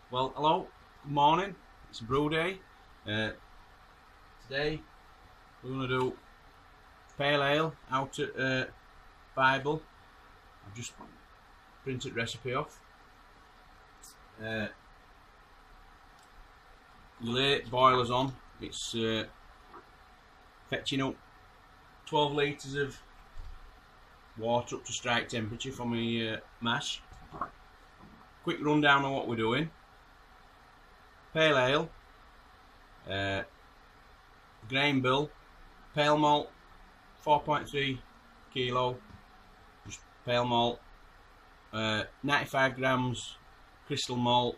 Well, hello, good morning. It's brew day. Today we're going to do pale ale out at Bible. I've just printed recipe off. You lay boilers on. It's fetching up 12 litres of water up to strike temperature for my mash. Quick rundown on what we're doing. Pale ale, grain bill, pale malt, 4.3 kilo, just pale malt, 95 grams crystal malt,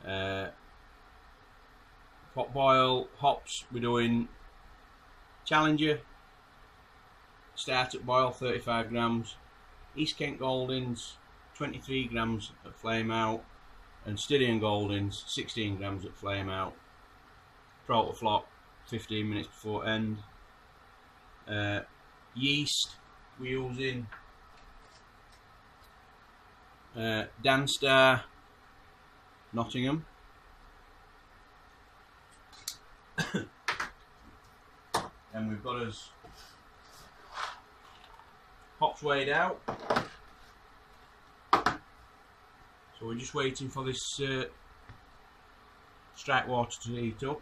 pot boil hops. We're doing Challenger, start at boil 35 grams, East Kent Goldings 23 grams at flame out, and Styrian Goldings 16 grams at flame out. Proto flop 15 minutes before end. Yeast we're using Danstar Nottingham. And we've got us hops weighed out. So we're just waiting for this strike water to heat up.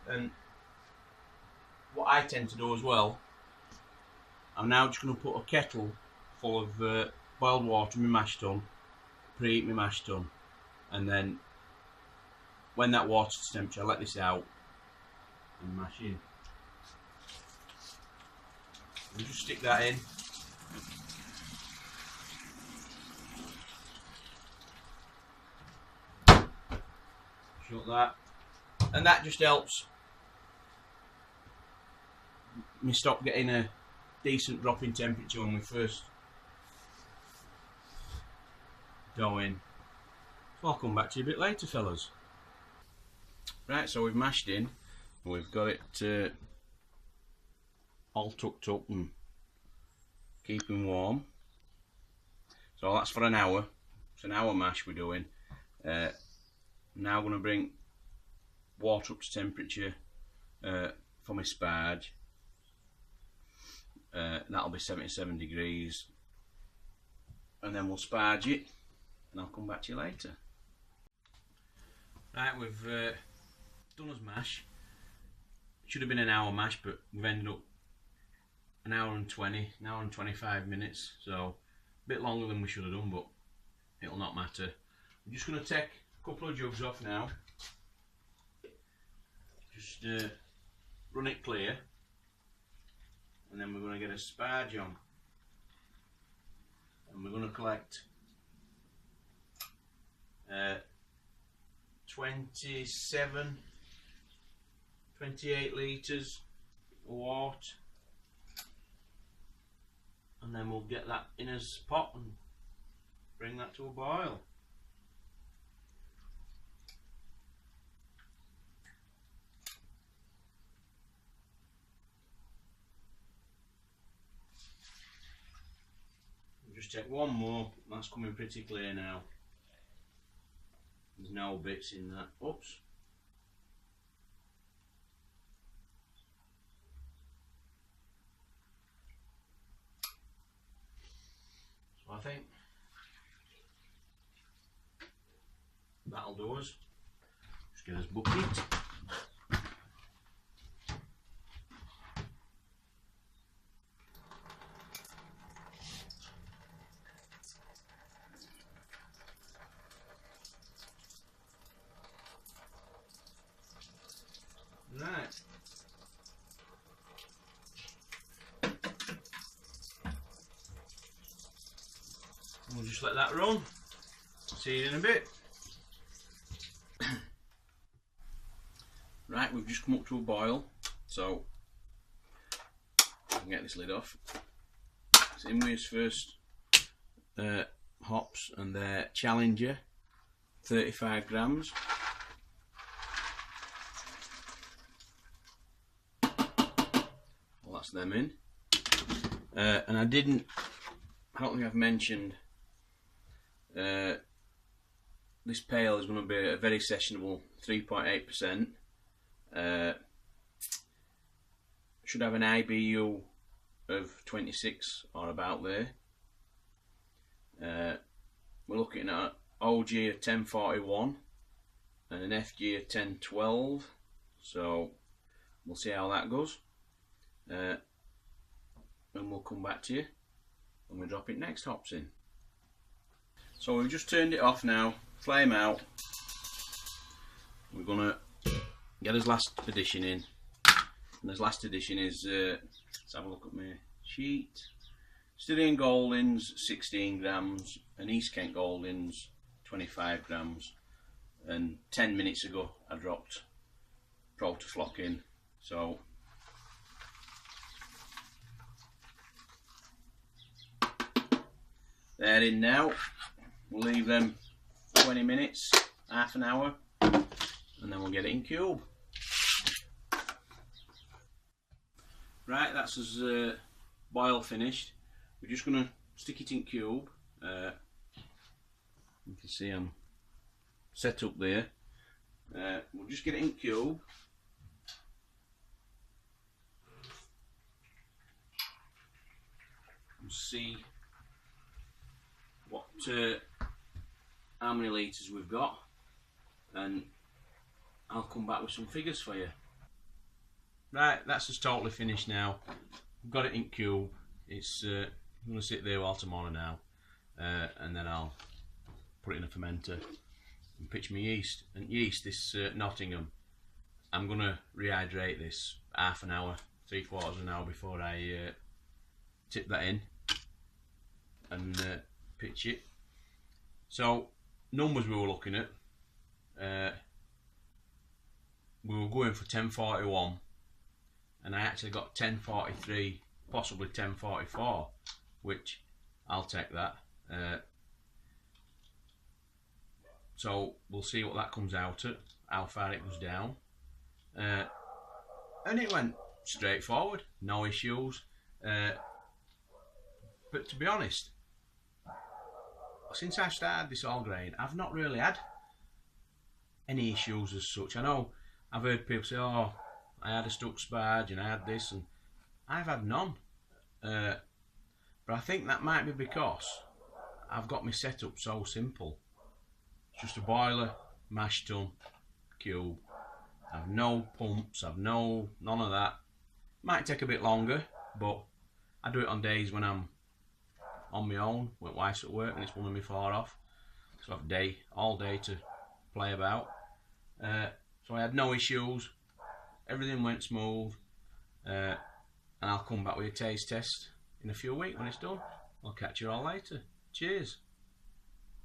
And what I tend to do as well, I'm now just going to put a kettle full of boiled water in my mash tun, preheat my mash tun, and then when that water's to temperature, I let this out and mash in. We'll just stick that in. Shut that, and that just helps me stop getting a decent drop in temperature when we first go in. So I'll come back to you a bit later, fellas. Right, so we've mashed in, we've got it all tucked up and keeping warm. So that's for an hour. It's an hour mash we're doing. Now I'm going to bring water up to temperature for my sparge. That'll be 77 degrees, and then we'll sparge it, and I'll come back to you later. Right, we've done as mash. It should have been an hour mash, but we've ended up an hour and 25 minutes, so a bit longer than we should have done, but it'll not matter. I'm just going to take a couple of jugs off now, just run it clear, and then we're going to get a sparge on, and we're going to collect 28 litres of water, and then we'll get that in his pot and bring that to a boil. We'll just take one more. That's coming pretty clear now. There's no bits in that. Oops. So I think that'll do us. Just get us bucket. Right. We'll just let that run. See you in a bit. Right, we've just come up to a boil, so I can get this lid off. It's in with his first hops, and they're Challenger, 35 grams. Well, that's them in. And I don't think I've mentioned this pail is going to be a very sessionable 3.8%. Should have an IBU of 26 or about there. We're looking at an OG of 1041 and an FG of 1012, so we'll see how that goes, and we'll come back to you when we drop it next hops in. So we've just turned it off now, flame out. We're gonna get his last addition in, and his last addition is, let's have a look at my sheet. Styrian Goldings 16 grams and East Kent Goldings 25 grams, and 10 minutes ago I dropped Protaflock in, so they're in now. We'll leave them 20 minutes, half an hour, and then we'll get it in cube. Right, that's as boil finished. We're just going to stick it in cube. You can see I'm set up there. We'll just get it in cube. And see what how many litres we've got, and I'll come back with some figures for you. Right, that's just totally finished now. We've got it in cube. It's going to sit there while tomorrow now, and then I'll put it in a fermenter and pitch my yeast. And yeast, this Nottingham, I'm going to rehydrate this half an hour, 3/4 of an hour before I tip that in and pitch it. So numbers we were looking at, we were going for 1041, and I actually got 1043, possibly 1044, which I'll take that. So we'll see what that comes out at, how far it goes down, and it went straightforward, no issues. But to be honest, since I started this all grain, I've not really had any issues as such. I know I've heard people say, oh, I had a stuck sparge and I had this, and I've had none. But I think that might be because I've got my setup so simple. It's just a boiler, mash tun, cube. I've no pumps, I've none of that. Might take a bit longer, but I do it on days when I'm on my own, when wife's at work and it's one of me far off. So I have all day to play about. So I had no issues, everything went smooth, and I'll come back with a taste test in a few weeks when it's done. I'll catch you all later. Cheers.